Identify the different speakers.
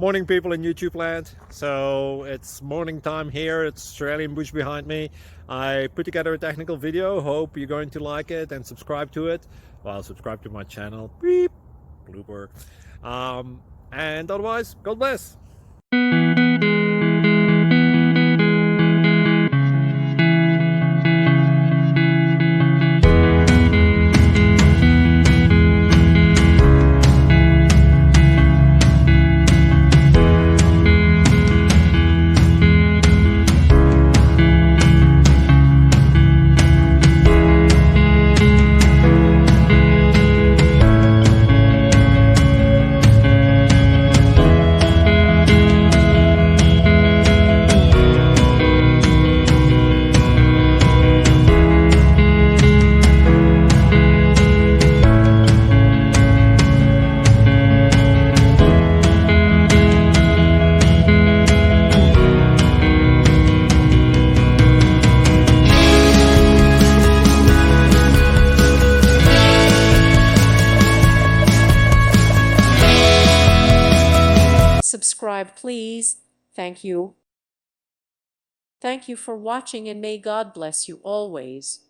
Speaker 1: Morning, people in YouTube land. So it's morning time here. It's Australian bush behind me. I put together a technical video. Hope you're going to like it and subscribe to it. Well, subscribe to my channel. Beep. Blooper. And otherwise, God bless.
Speaker 2: Subscribe, please. Thank you. Thank you for watching, and may God bless you always.